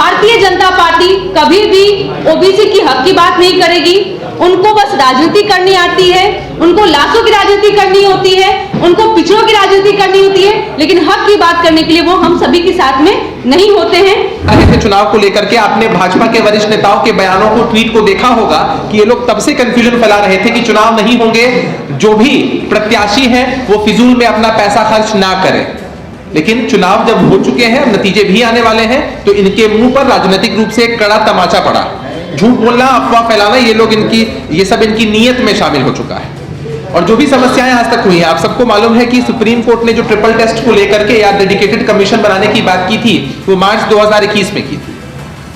Bharatiya Janata party कभी भी OBC की हक की बात नहीं करेगी। उनको बस राजनीति करनी आती है, उनको लाशों की राजनीति करनी होती है, उनको पिछड़ों की राजनीति करनी होती है, लेकिन हक की बात करने के लिए वो हम सभी के साथ में नहीं होते हैं। चुनाव को लेकर के आपने भाजपा के वरिष्ठ नेताओं के बयानों को, ट्वीट को देखा होगा कि ये लोग तब से कंफ्यूजन फैला रहे थे कि चुनाव नहीं होंगे, जो भी प्रत्याशी हैं वो फिजूल में अपना पैसा खर्च ना करें। लेकिन चुनाव जब हो चुके हैं, नतीजे भी आने वाले हैं, तो इनके मुंह पर राजनीतिक रूप से एक कड़ा तमाचा पड़ा। झूठ बोलना, अफवाह फैलाना, ये सब इनकी नीयत में शामिल हो चुका है। और जो भी समस्याएं आज तक हुई हैं, आप सबको मालूम है कि सुप्रीम कोर्ट ने जो ट्रिपल टेस्ट को लेकर के या डेडिकेटेड कमीशन बनाने की बात की थी, वो मार्च 2021 में की थी।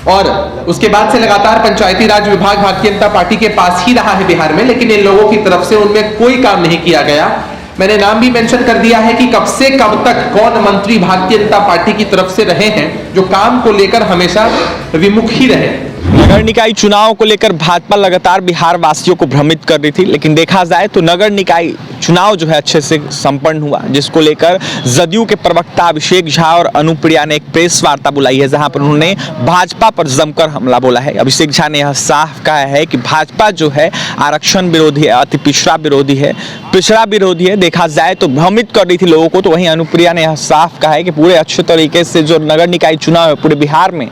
और उसके बाद से लगातार पंचायती राज विभाग भारतीय जनता पार्टी के पास ही रहा है बिहार में, लेकिन इन लोगों की तरफ से उनमें कोई काम नहीं किया गया। मैंने नाम भी मेंशन कर दिया है कि कब से कब तक कौन मंत्री भारतीय जनता पार्टी की तरफ से रहे हैं जो काम को लेकर हमेशा विमुख ही रहे। नगर निकाय चुनाव को लेकर भाजपा लगातार बिहार वासियों को भ्रमित कर रही थी, लेकिन देखा जाए तो नगर निकाय चुनाव जो है अच्छे से संपन्न हुआ, जिसको लेकर जदयू के प्रवक्ता अभिषेक झा और अनुप्रिया ने एक प्रेस वार्ता बुलाई है, जहां पर उन्होंने भाजपा पर जमकर हमला बोला है। अभिषेक झा ने यह साफ कहा है कि भाजपा जो है आरक्षण विरोधी है, अति पिछड़ा विरोधी है, पिछड़ा विरोधी है। देखा जाए तो भ्रमित कर रही थी लोगों को। तो वहीं अनुप्रिया ने यह साफ कहा है कि पूरे अच्छे तरीके से जो नगर निकाय चुनाव है पूरे बिहार में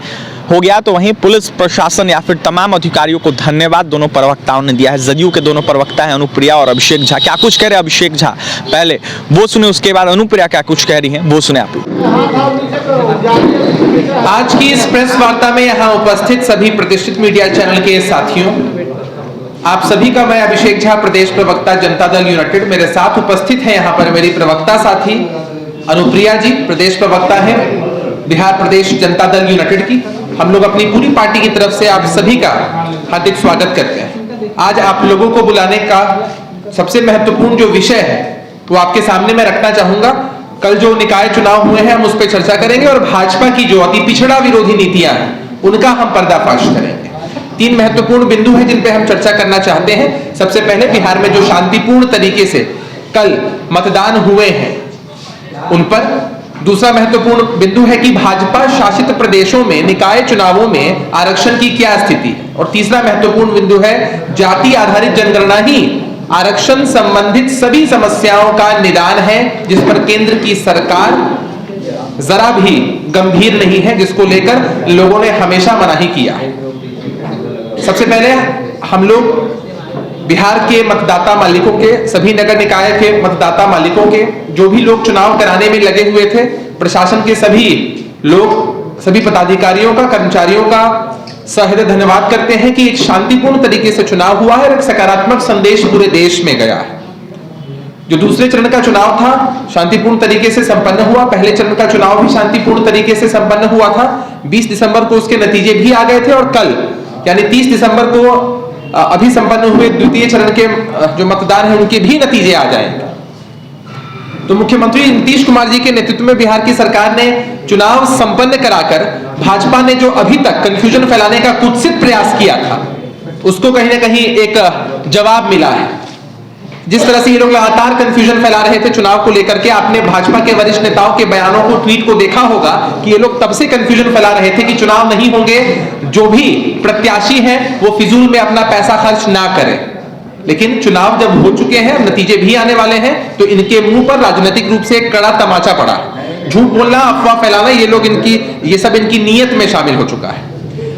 हो गया। तो वहीं पुलिस प्रशासन या फिर तमाम अधिकारियों को धन्यवाद दोनों प्रवक्ताओं ने दिया है। जदयू के दोनों प्रवक्ता हैं अनुप्रिया और अभिषेक झा। क्या कुछ कह रहे हैं अभिषेक झा, पहले वो सुने, उसके बाद अनुप्रिया क्या कुछ कह रही हैं वो सुने आप। आज की इस प्रेस वार्ता में यहाँ उपस्थित सभी प्रतिष्ठित मीडिया चैनल के साथियों, आप सभी का मैं अभिषेक झा, प्रदेश प्रवक्ता जनता दल यूनाइटेड। मेरे साथ उपस्थित है यहाँ पर मेरी प्रवक्ता साथी अनुप्रिया जी, प्रदेश प्रवक्ता है बिहार प्रदेश जनता दल यूनाइटेड की। हम लोग अपनी पूरी पार्टी की तरफ से आप सभी का हार्दिक स्वागत करते हैं। आज आप लोगों को बुलाने का सबसे महत्वपूर्ण जो विषय है वो आपके सामने मैं रखना चाहूंगा। कल जो निकाय चुनाव हुए हैं हम उस पर चर्चा करेंगे और भाजपा की जो अति पिछड़ा विरोधी नीतियां हैं उनका हम पर्दाफाश करेंगे। 3 महत्वपूर्ण बिंदु हैं जिन पे हम चर्चा करना चाहते हैं। सबसे पहले बिहार में जो शांतिपूर्ण तरीके से कल मतदान हुए हैं उन पर। दूसरा महत्वपूर्ण बिंदु है कि भाजपा शासित प्रदेशों में निकाय चुनावों में आरक्षण की क्या स्थिति है। और तीसरा महत्वपूर्ण बिंदु है जाति आधारित जनगणना ही आरक्षण संबंधित सभी समस्याओं का निदान है, जिस पर केंद्र की सरकार जरा भी गंभीर नहीं है, जिसको लेकर लोगों ने हमेशा मनाही किया है। सबसे पहले हम लोग बिहार के मतदाता मालिकों के, सभी नगर निकाय के मतदाता मालिकों के, जो भी लोग चुनाव कराने में लगे हुए थे, प्रशासन के सभी लोग, सभी पदाधिकारियों का, कर्मचारियों का सहृदय धन्यवाद करते हैं कि एक शांतिपूर्ण तरीके से चुनाव हुआ है और एक सकारात्मक संदेश पूरे देश में गया है। जो दूसरे चरण का चुनाव था शांतिपूर्ण तरीके से संपन्न हुआ, पहले चरण का चुनाव भी शांतिपूर्ण तरीके से संपन्न हुआ था। 20 दिसंबर को उसके नतीजे भी आ गए थे और कल यानी 30 दिसंबर को अभी संपन्न हुए द्वितीय चरण के जो मतदान है उनके भी नतीजे आ जाएंगे। तो मुख्यमंत्री नीतीश कुमार जी के नेतृत्व में बिहार की सरकार ने चुनाव संपन्न कराकर भाजपा ने जो अभी तक कंफ्यूजन फैलाने का कुत्सित प्रयास किया था उसको कहीं ना कहीं एक जवाब मिला है। जिस तरह से ये लोग लगातार कंफ्यूजन फैला रहे थे चुनाव को लेकर के, आपने भाजपा के वरिष्ठ नेताओं के बयानों को, ट्वीट को देखा होगा कि ये लोग तब से कंफ्यूजन फैला रहे थे कि चुनाव नहीं होंगे, जो भी प्रत्याशी हैं वो फिजूल में अपना पैसा खर्च ना करें। लेकिन चुनाव जब हो चुके हैं, नतीजे भी आने वाले हैं, तो इनके मुंह पर राजनीतिक रूप से एक कड़ा तमाचा पड़ा। झूठ बोलना, अफवाह फैलाना, ये सब इनकी नीयत में शामिल हो चुका है।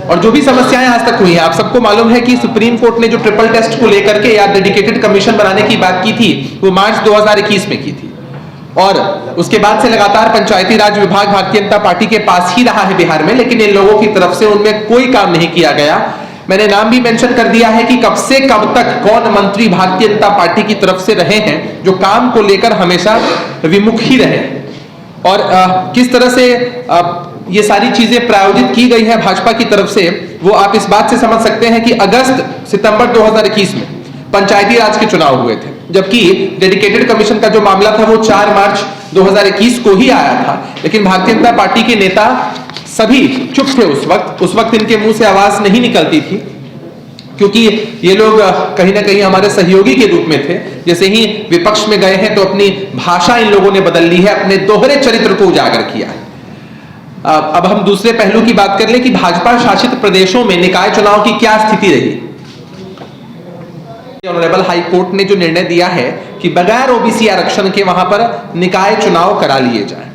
और जो भी समस्याएं आज तक हुई हैं, आप सबको मालूम है कि सुप्रीम कोर्ट ने जो ट्रिपल टेस्ट को लेकर के या डेडिकेटेड कमीशन बनाने की बात की थी वो मार्च 2021 में की थी। और उसके बाद से लगातार पंचायती राज विभाग भारतीय जनता पार्टी के पास ही रहा है बिहार में, लेकिन इन लोगों की तरफ से उनमें कोई काम नहीं किया गया। मैंने नाम भी मेंशन कर दिया है कि कब से कब तक कौन मंत्री भारतीय जनता पार्टी की तरफ से रहे हैं जो काम को लेकर हमेशा विमुख ही रहे। और किस तरह से ये सारी चीजें प्रायोजित की गई है भाजपा की तरफ से, वो आप इस बात से समझ सकते हैं कि अगस्त सितंबर 2021 में पंचायती राज के चुनाव हुए थे, जबकि डेडिकेटेड कमीशन का जो मामला था वो 4 मार्च 2021 को ही आया था। लेकिन भारतीय जनता पार्टी के नेता सभी चुप थे उस वक्त इनके मुंह से आवाज नहीं निकलती थी, क्योंकि ये लोग कहीं ना कहीं हमारे सहयोगी के रूप में थे। जैसे ही विपक्ष में गए हैं तो अपनी भाषा इन लोगों ने बदल ली है, अपने दोहरे चरित्र को उजागर किया है। अब हम दूसरे पहलू की बात कर लें कि भाजपा शासित प्रदेशों में निकाय चुनाव की क्या स्थिति रही। ऑनरेबल हाई कोर्ट ने जो निर्णय दिया है कि बगैर ओबीसी आरक्षण के वहां पर निकाय चुनाव करा लिए जाए,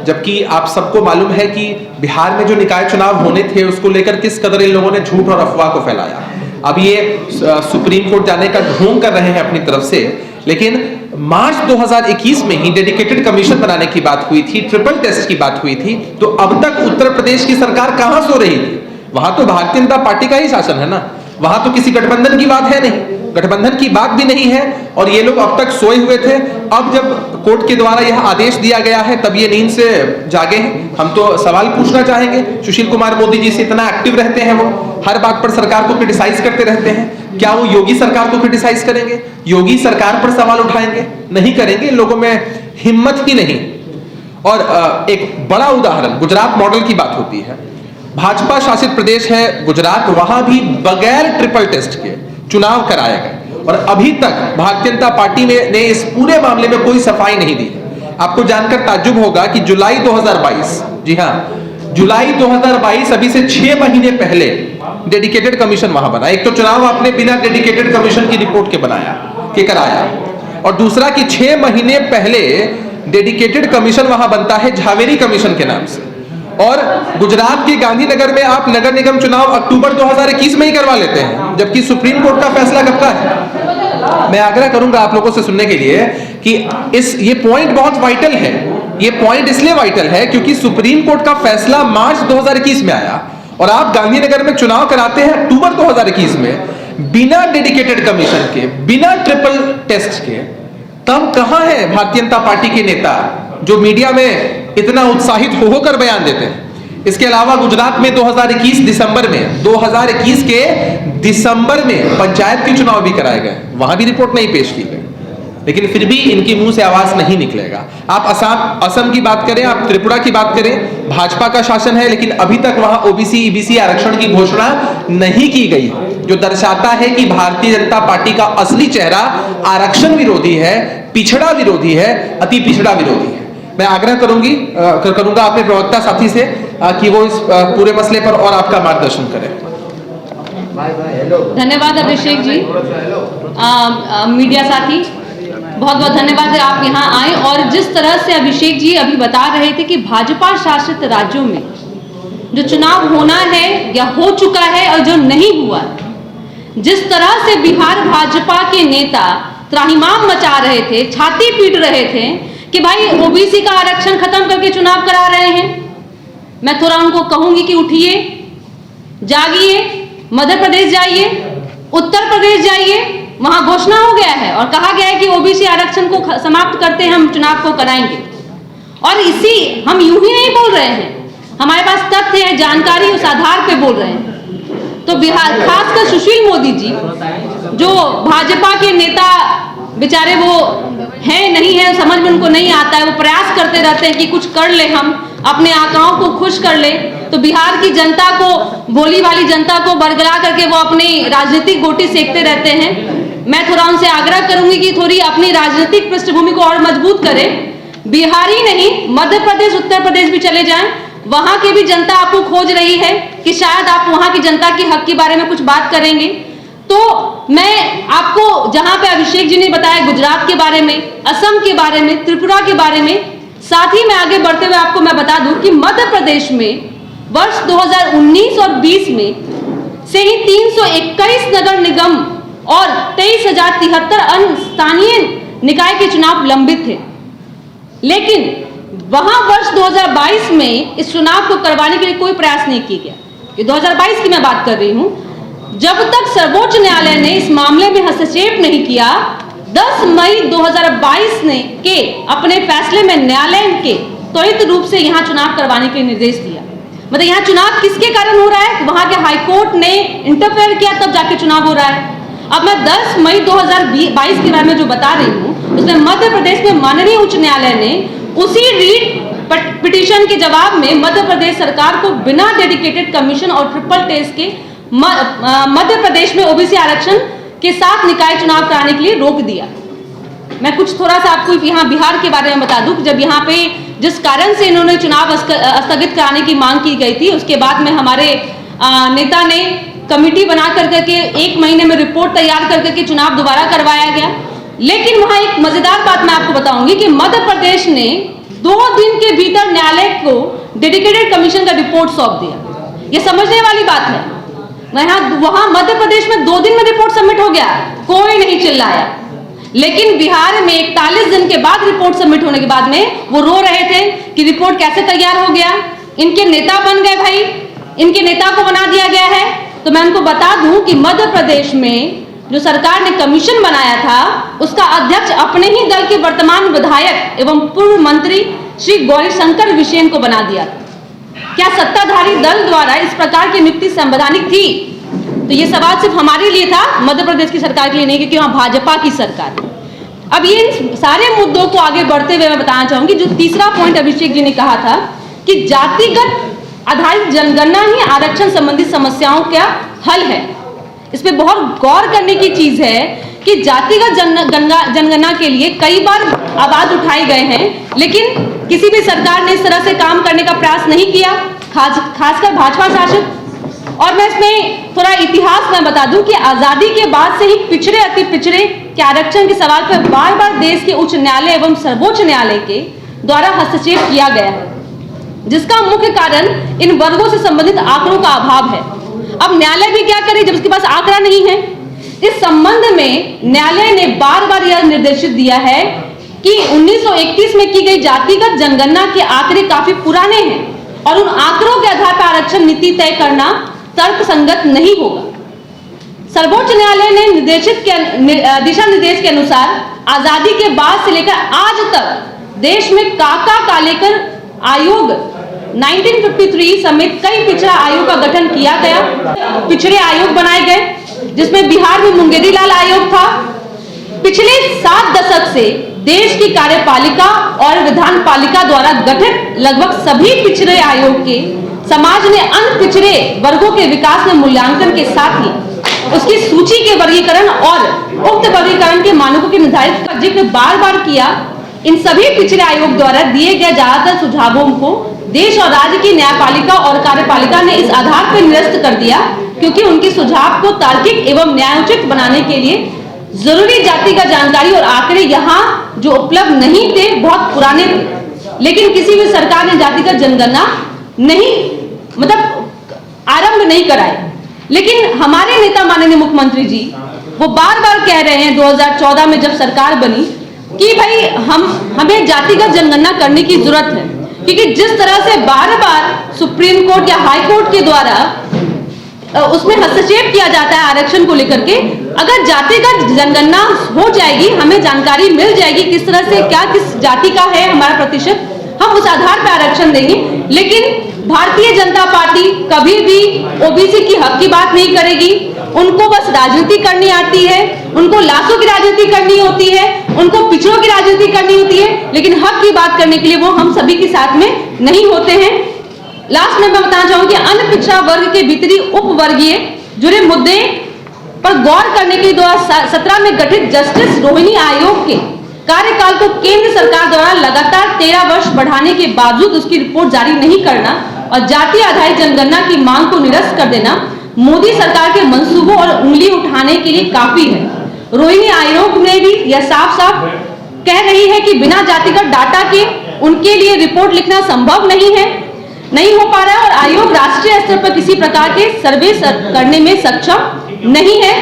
जबकि आप सबको मालूम है कि बिहार में जो निकाय चुनाव होने थे उसको लेकर किस कदर इन लोगों ने झूठ और अफवाह को फैलाया। अब ये सुप्रीम कोर्ट जाने का ढोंग कर रहे हैं अपनी तरफ से, लेकिन मार्च 2021 में ही डेडिकेटेड कमीशन बनाने की बात हुई थी, ट्रिपल टेस्ट की बात हुई थी, तो अब तक उत्तर प्रदेश की सरकार कहां सो रही थी? वहां तो भारतीय जनता पार्टी का ही शासन है ना, वहां तो किसी गठबंधन की बात है नहीं, गठबंधन की बात भी नहीं है, और ये लोग अब तक सोए हुए थे। अब जब कोर्ट के द्वारा यह आदेश दिया गया है तब ये नींद से जागे हैं। हम तो सवाल पूछना चाहेंगे, सुशील कुमार मोदी जी से इतना एक्टिव रहते हैं, वो हर बात पर सरकार को क्रिटिसाइज करते रहते हैं, क्या वो योगी सरकार को क्रिटिसाइज करेंगे? योगी सरकार पर सवाल उठाएंगे? नहीं करेंगे, लोगों में हिम्मत ही नहीं। और एक बड़ा उदाहरण गुजरात मॉडल की बात होती है। भाजपा शासित प्रदेश है गुजरात, वहां भी बगैर ट्रिपल टेस्ट के चुनाव कराए गए और अभी तक भारतीय जनता पार्टी ने इस पूरे मामले में कोई सफाई नहीं दी। आपको जानकर ताज्जुब होगा कि जुलाई 2022, जी हां, जुलाई 2022, अभी से 6 महीने पहले डेडिकेटेड कमीशन वहां बना। एक तो चुनाव आपने बिना डेडिकेटेड कमीशन की रिपोर्ट के कराया, और दूसरा कि 6 महीने पहले डेडिकेटेड कमीशन वहां बनता है झावेरी कमीशन के नाम से, और गुजरात के गांधीनगर में आप नगर निगम चुनाव अक्टूबर 2021 में ही करवा लेते हैं, जबकि सुप्रीम कोर्ट का फैसला कब का है। मैं आग्रह करूंगा आप लोगों से सुनने के लिए कि ये पॉइंट बहुत वाइटल है। ये पॉइंट इसलिए वाइटल है क्योंकि सुप्रीम कोर्ट का फैसला मार्च 2021 में आया और आप गांधीनगर में चुनाव कराते हैं अक्टूबर 2021 में बिना डेडिकेटेड कमीशन के, बिना ट्रिपल टेस्ट के। तब कहां है भारतीय जनता पार्टी के नेता जो मीडिया में इतना उत्साहित होकर बयान देते हैं? इसके अलावा गुजरात में 2021 के दिसंबर में पंचायत के चुनाव भी कराए गए, वहां भी रिपोर्ट नहीं पेश की गई, लेकिन फिर भी इनके मुंह से आवाज नहीं निकलेगा। आप असम की बात करें, आप त्रिपुरा की बात करें, भाजपा का शासन है, लेकिन अभी तक वहां ओबीसी ईबीसी आरक्षण की घोषणा नहीं की गई, जो दर्शाता है कि भारतीय जनता पार्टी का असली चेहरा आरक्षण विरोधी है, पिछड़ा विरोधी है, अति पिछड़ा विरोधी है। मैं आग्रह करूंगा अपने प्रवक्ता साथी से कि वो इस पूरे मसले पर और आपका मार्गदर्शन करें। धन्यवाद अभिषेक जी। मीडिया साथी, बहुत बहुत धन्यवाद है आप यहाँ आए, और जिस तरह से अभिषेक जी अभी बता रहे थे कि भाजपा शासित राज्यों में जो चुनाव होना है या हो चुका है और जो नहीं हुआ, जिस तरह से बिहार भाजपा के नेता त्राहिमाम मचा रहे थे, छाती पीट रहे थे कि भाई ओबीसी का आरक्षण खत्म करके चुनाव करा रहे हैं, मैं थोड़ा उनको कहूंगी कि उठिए, जागिए, मध्य प्रदेश जाइए, उत्तर प्रदेश जाइए, वहां घोषणा हो गया है और कहा गया है कि ओबीसी आरक्षण को समाप्त करते हैं, हम चुनाव को कराएंगे। और इसी हम यूं ही नहीं बोल रहे हैं, हमारे पास तथ्य है, जानकारी उस आधार पे बोल रहे हैं। तो बिहार, खासकर सुशील मोदी जी जो भाजपा के नेता बेचारे वो हैं नहीं है, समझ में उनको नहीं आता है, वो प्रयास करते रहते हैं कि कुछ कर ले, हम अपने आकाओं को खुश कर ले, तो बिहार की जनता को, भोली वाली जनता को बरगला करके वो अपनी राजनीतिक गोटी सेकते रहते हैं। मैं थोड़ा उनसे आग्रह करूंगी कि थोड़ी अपनी राजनीतिक पृष्ठभूमि को और मजबूत करें। बिहार ही नहीं, मध्य प्रदेश, उत्तर प्रदेश भी चले जाएं, वहां की भी जनता आपको खोज रही है कि शायद आप वहां की जनता के हक के बारे में कुछ बात करेंगे। तो मैं आपको, जहां पे अभिषेक जी ने बताया गुजरात के बारे में, असम के बारे में, त्रिपुरा के बारे में, साथ ही मैं आगे बढ़ते हुए आपको मैं बता दूं कि मध्य प्रदेश में वर्ष 2019 और 20 में से ही 321 नगर निगम और 23,073 अन्य स्थानीय निकाय के चुनाव लंबित थे, लेकिन वहां वर्ष 2022 में इस चुनाव को करवाने के लिए कोई प्रयास नहीं किया गया। ये 2022 की मैं बात कर रही हूं। जब तक सर्वोच्च न्यायालय ने इस मामले में हस्तक्षेप नहीं किया, 10 मई 2022 ने के अपने फैसले में न्यायालय के त्वरित रूप से यहां चुनाव करवाने के निर्देश दिया। मतलब यहां चुनाव किसके कारण हो रहा है? वहां के हाईकोर्ट ने इंटरफेयर किया, तब जाके चुनाव हो रहा है। अब मैं 10 मई 2022 के बारे में जो बता रही हूं, उसमें मध्य प्रदेश में माननीय उच्च न्यायालय ने उसी रीट पिटीशन के जवाब में मध्य प्रदेश सरकार को बिना डेडिकेटेड कमीशन और ट्रिपल टेस्ट के मध्य प्रदेश में ओबीसी आरक्षण के साथ निकाय चुनाव कराने के लिए रोक दिया। मैं कुछ थोड़ा सा आपको यहाँ बिहार के बारे में बता दूं कि जब यहाँ पे जिस कारण से इन्होंने चुनाव स्थगित कराने की मांग की गई थी, उसके बाद में हमारे नेता ने कमेटी बना करके 1 महीने में रिपोर्ट तैयार करके चुनाव दोबारा करवाया गया। लेकिन वहां एक मजेदार बात मैं आपको बताऊंगी कि मध्य प्रदेश ने 2 दिन के भीतर न्यायालय को डेडिकेटेड कमीशन का रिपोर्ट सौंप दिया। ये समझने वाली बात है। वहां मध्य प्रदेश में 2 दिन में रिपोर्ट सबमिट हो गया, कोई नहीं चिल्लाया। लेकिन बिहार में 41 दिन के बाद रिपोर्ट सबमिट होने के बाद में वो रो रहे थे कि रिपोर्ट कैसे तैयार हो गया, इनके नेता बन गए भाई, इनके नेता को बना दिया गया है। तो मैं उनको बता दूं कि मध्य प्रदेश में जो सरकार ने कमीशन बनाया था, उसका अध्यक्ष अपने ही दल के वर्तमान विधायक एवं पूर्व मंत्री श्री गौरीशंकर बिसेन को बना दिया। क्या सत्ताधारी दल द्वारा इस प्रकार की नियुक्ति संवैधानिक थी? तो ये सवाल सिर्फ हमारे लिए था, मध्य प्रदेश की सरकार के लिए नहीं, क्योंकि वहां भाजपा की सरकार। अब ये इन सारे मुद्दों को आगे बढ़ते हुए मैं बताना चाहूंगी, जो तीसरा पॉइंट अभिषेक जी ने कहा था कि जातिगत आधारित जनगणना ही आरक्षण संबंधी समस्याओं का हल है। इस पे बहुत गौर करने की चीज है कि जातिगत जनगणना के लिए कई बार आवाज उठाए गए हैं, लेकिन किसी भी सरकार ने इस तरह से काम करने का प्रयास नहीं किया, खासकर भाजपा शासित। और मैं इसमें थोड़ा इतिहास में बता दूं कि आजादी के बाद से ही पिछड़े अति पिछड़े के आरक्षण के सवाल पर बार बार देश के उच्च न्यायालय एवं सर्वोच्च न्यायालय के द्वारा हस्तक्षेप किया गया है, जिसका मुख्य कारण इन वर्गों से संबंधित आंकड़ों का अभाव है। अब न्यायालय भी क्या करे जब उसके पास आंकड़ा नहीं है? इस संबंध में न्यायालय ने बार बार यह निर्देशित दिया है कि 1931 में की गई जातिगत जनगणना के आंकड़े काफी पुराने हैं और उन आंकड़ों के आधार पर आरक्षण नीति तय करना तर्कसंगत नहीं होगा। सर्वोच्च न्यायालय ने दिशा निर्देश के अनुसार आजादी के बाद से लेकर आज तक देश में काका कालेकर आयोग 1953 समेत कई पिछड़ा आयोग का गठन किया गया। पिछड़े आयोग बनाए गए, जिसमें बिहार में मुंगेरी लाल आयोग था। पिछले 7 दशक से देश की कार्यपालिका और विधान पालिका द्वारा गठित लगभग सभी पिछड़े आयोग के समाज ने अन्य पिछड़े वर्गों के विकास में मूल्यांकन के साथ ही उसकी सूची के वर्गीकरण और उक्त वर्गीकरण के मानकों के निर्धारित का जिक्र बार बार किया। इन सभी पिछड़े आयोग द्वारा दिए गए ज्यादातर सुझावों को देश और राज्य की न्यायपालिका और कार्यपालिका ने इस आधार पर निरस्त कर दिया, क्योंकि उनके सुझाव को तार्किक एवं न्यायोचित बनाने के लिए जरूरी जातिगत जानकारी और आंकड़े यहाँ जो उपलब्ध नहीं थे, बहुत पुराने थे। लेकिन किसी भी सरकार ने जातिगत जनगणना नहीं आरंभ नहीं कराई। लेकिन हमारे नेता माननीय मुख्यमंत्री जी वो बार बार कह रहे हैं 2014 में जब सरकार बनी कि भाई हमें जातिगत जनगणना करने की जरूरत है, क्योंकि जिस तरह से बार बार सुप्रीम कोर्ट या हाई कोर्ट के द्वारा उसमें हस्तक्षेप किया जाता है आरक्षण को लेकर के, अगर जातिगत जनगणना हो जाएगी, हमें जानकारी मिल जाएगी किस तरह से क्या किस जाति का है हमारा प्रतिशत, हम उस आधार पर आरक्षण देंगे। लेकिन भारतीय जनता पार्टी कभी भी ओबीसी की हक की बात नहीं करेगी। उनको बस राजनीति करनी आती है, उनको लाशों की राजनीति करनी होती है, उनको पिछड़ों की राजनीति करनी होती है, लेकिन हक की बात करने के लिए वो हम सभी के साथ में नहीं होते हैं। लास्ट में मैं बताना चाहूंगी अन्य पिछड़ा वर्ग के भीतरी उपवर्गीय जुड़े मुद्दे पर गौर करने के लिए 2017 में गठित जस्टिस रोहिणी आयोग के कार्यकाल को केंद्र सरकार द्वारा लगातार 13 वर्ष बढ़ाने के बावजूद उसकी रिपोर्ट जारी नहीं करना और जाति आधारित जनगणना की मांग को निरस्त कर देना मोदी सरकार के मंसूबों और उंगली उठाने के लिए काफी है। रोहिणी आयोग ने भी यह साफ साफ कह रही है कि बिना जातिगत डाटा के उनके लिए रिपोर्ट लिखना संभव नहीं हो पा रहा है और आयोग राष्ट्रीय स्तर पर किसी प्रकार के सर्वे करने में सक्षम नहीं है।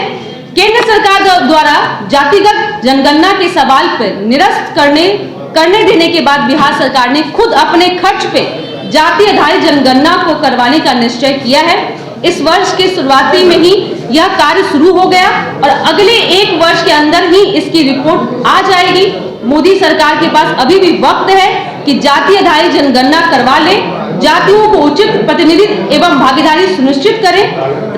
केंद्र सरकार द्वारा जातिगत जनगणना के सवाल पर निरस्त करने देने के बाद बिहार सरकार ने खुद अपने खर्च पे जाति आधारित जनगणना को करवाने का निश्चय किया है। इस वर्ष के शुरुआती में ही यह कार्य शुरू हो गया और अगले 1 वर्ष के अंदर ही इसकी रिपोर्ट आ जाएगी। मोदी सरकार के पास अभी भी वक्त है कि जाति आधारित जनगणना करवा ले, जातियों को उचित प्रतिनिधित्व एवं भागीदारी सुनिश्चित करें।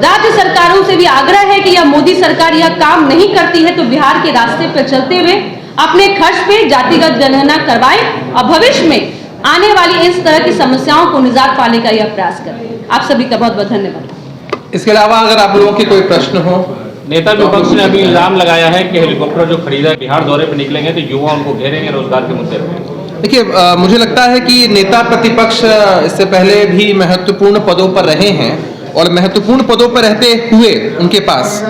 राज्य सरकारों से भी आग्रह है कि यह मोदी सरकार यह काम नहीं करती है तो बिहार के रास्ते पर चलते हुए अपने खर्च पे जातिगत जनगणना करवाएं और भविष्य में आने वाली इस तरह की समस्याओं को निजात पाने का यह प्रयास करें। आप सभी का बहुत बहुत धन्यवाद। इसके अलावा अगर आप लोगों के कोई प्रश्न हो। नेता विपक्ष ने अभी इल्जाम लगाया है कि हेलीकॉप्टर जो खरीदा बिहार दौरे पर निकलेंगे तो युवा उनको घेरेंगे रोजगार के मुद्दे पर। देखिए, मुझे लगता है कि नेता प्रतिपक्ष इससे पहले भी महत्वपूर्ण पदों पर रहे हैं और महत्वपूर्ण पदों पर रहते हुए उनके पास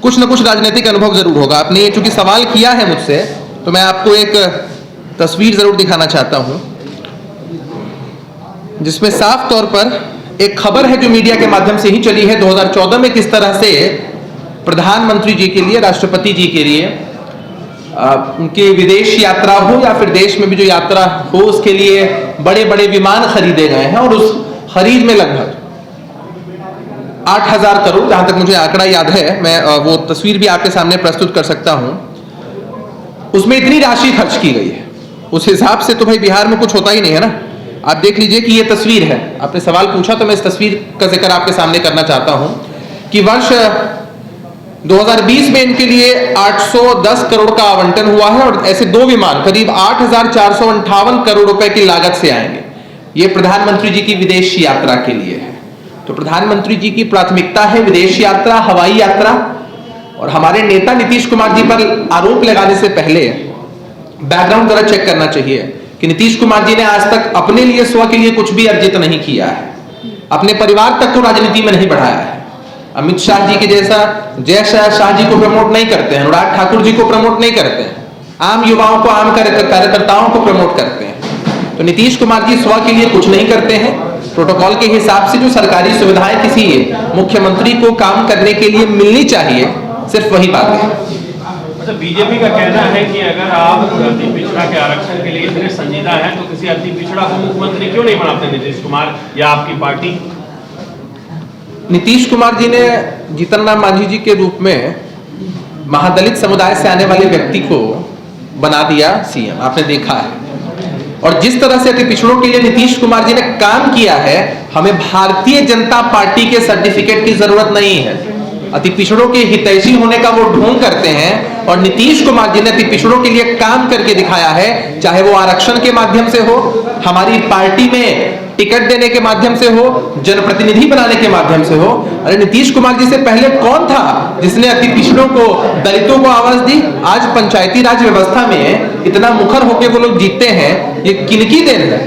कुछ न कुछ राजनीतिक अनुभव जरूर होगा। आपने ये चूंकि सवाल किया है मुझसे, तो मैं आपको एक तस्वीर जरूर दिखाना चाहता हूं, जिसमें साफ तौर पर एक खबर है जो मीडिया के माध्यम से ही चली है 2014 में, किस तरह से प्रधानमंत्री जी के लिए, राष्ट्रपति जी के लिए उनकी विदेश यात्रा हो या फिर देश में भी जो यात्रा हो, उसके लिए बड़े बड़े विमान खरीदे गए हैं और उस खरीद में लगभग 8,000 करोड़, जहां तक मुझे आंकड़ा याद है, मैं वो तस्वीर भी आपके सामने प्रस्तुत कर सकता हूं, उसमें इतनी राशि खर्च की गई है। उस हिसाब से तो भाई बिहार में कुछ होता ही नहीं है ना। आप देख लीजिए कि ये तस्वीर है, आपने सवाल पूछा तो मैं इस तस्वीर का जिक्र आपके सामने करना चाहता हूं कि वर्ष 2020 में इनके लिए 810 करोड़ का आवंटन हुआ है और ऐसे 2 विमान करीब 8,458 करोड़ रुपए की लागत से आएंगे। ये प्रधानमंत्री जी की विदेश यात्रा के लिए है। तो प्रधानमंत्री जी की प्राथमिकता है विदेश यात्रा, हवाई यात्रा। और हमारे नेता नीतीश कुमार जी पर आरोप लगाने से पहले बैकग्राउंड जरा चेक करना चाहिए कि नीतीश कुमार जी ने आज तक अपने लिए, स्व के लिए कुछ भी अर्जित नहीं किया है। अपने परिवार तक तो राजनीति में नहीं बढ़ाया है। अमित शाह जी के जैसा जय शाह जी को प्रमोट नहीं करते हैं, अनुराग ठाकुर जी को प्रमोट नहीं करते हैं, आम युवाओं को, आम कार्यकर्ताओं को प्रमोट करते हैं। तो नीतीश कुमार जी स्व के लिए कुछ नहीं करते हैं। प्रोटोकॉल के हिसाब से जो सरकारी सुविधाएं किसी मुख्यमंत्री को काम करने के लिए मिलनी चाहिए, सिर्फ वही बात है। अच्छा, बीजेपी का कहना है कि अगर आप अति पिछड़ा के आरक्षण के लिए इतने संजीदा हैं तो किसी अति पिछड़ा को मुख्यमंत्री क्यों नहीं बनाते नीतीश कुमार या आपकी पार्टी? नीतीश कुमार जी ने जीतन राम मांझी जी के रूप में महादलित समुदाय से आने वाले व्यक्ति को बना दिया सीएम, आपने देखा है। और जिस तरह से अति पिछड़ों के लिए नीतीश कुमार जी ने काम किया है, हमें भारतीय जनता पार्टी के सर्टिफिकेट की जरूरत नहीं है। अति पिछड़ों के हितैषी होने का वो ढोंग करते हैं और नीतीश कुमार जी ने अति पिछड़ों के लिए काम करके दिखाया है, चाहे वो आरक्षण के माध्यम से हो, हमारी पार्टी में टिकट देने के माध्यम से हो, जनप्रतिनिधि बनाने के माध्यम से हो। अरे नीतीश कुमार जी से पहले कौन था जिसने अति पिछड़ों को, दलितों को आवाज दी? आज पंचायती राज व्यवस्था में इतना मुखर होकर वो लोग जीतते हैं, ये किनकी देन है?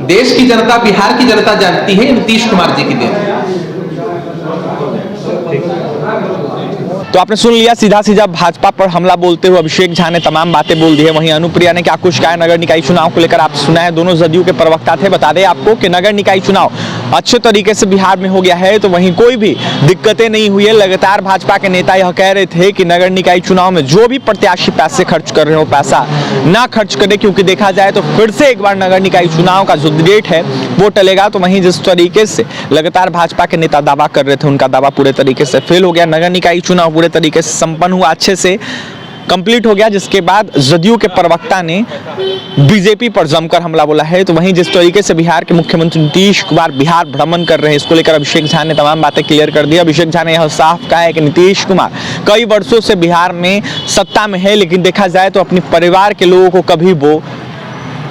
देश की जनता, बिहार की जनता जानती है, नीतीश कुमार जी की देन है। तो आपने सुन लिया, सीधा सीधा भाजपा पर हमला बोलते हुए अभिषेक झा ने तमाम बातें बोल दी है। वहीं अनुप्रिया ने क्या कुछ कहा नगर निकाय चुनाव को लेकर आप सुना है। दोनों जदयू के प्रवक्ता थे। बता दें आपको कि नगर निकाय चुनाव अच्छे तरीके से बिहार में हो गया है, तो वहीं कोई भी दिक्कतें नहीं हुई है। लगातार भाजपा के नेता यह कह रहे थे कि नगर निकाय चुनाव में जो भी प्रत्याशी पैसे खर्च कर रहे हो, पैसा ना खर्च करे, क्योंकि देखा जाए तो फिर से एक बार नगर निकाय चुनाव का जो डेट है वो टलेगा। तो वहीं जिस तरीके से लगातार भाजपा के नेता दावा कर रहे थे, उनका दावा पूरे तरीके से फेल हो गया। नगर निकाय चुनाव पूरे तरीके से संपन्न हुआ, अच्छे से कंप्लीट हो गया, जिसके बाद जदयू के प्रवक्ता ने बीजेपी पर जमकर हमला बोला है। तो वहीं जिस तरीके से बिहार के मुख्यमंत्री नीतीश कुमार बिहार भ्रमण कर रहे हैं, इसको लेकर अभिषेक झा ने तमाम बातें क्लियर कर दी। अभिषेक झा ने यह साफ कहा है कि नीतीश कुमार कई वर्षों से बिहार में सत्ता में है, लेकिन देखा जाए तो अपने परिवार के लोगों को कभी वो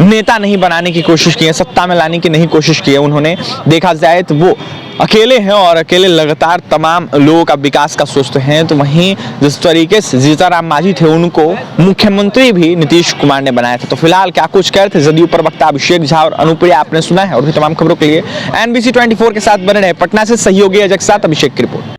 नेता नहीं बनाने की कोशिश की है, सत्ता में लाने की नहीं कोशिश की है उन्होंने। देखा जाए तो वो अकेले हैं और अकेले लगातार तमाम लोगों का विकास का सोचते हैं। तो वहीं जिस तरीके से जीतन राम मांझी थे, उनको मुख्यमंत्री भी नीतीश कुमार ने बनाया था। तो फिलहाल क्या कुछ कह रहे थे जदयू प्रवक्ता अभिषेक झा और अनुप्रिया, आपने सुना है। और भी तमाम खबरों के लिए NBC 24 के साथ बने रहे। पटना से सहयोगी अजय के साथ अभिषेक की रिपोर्ट।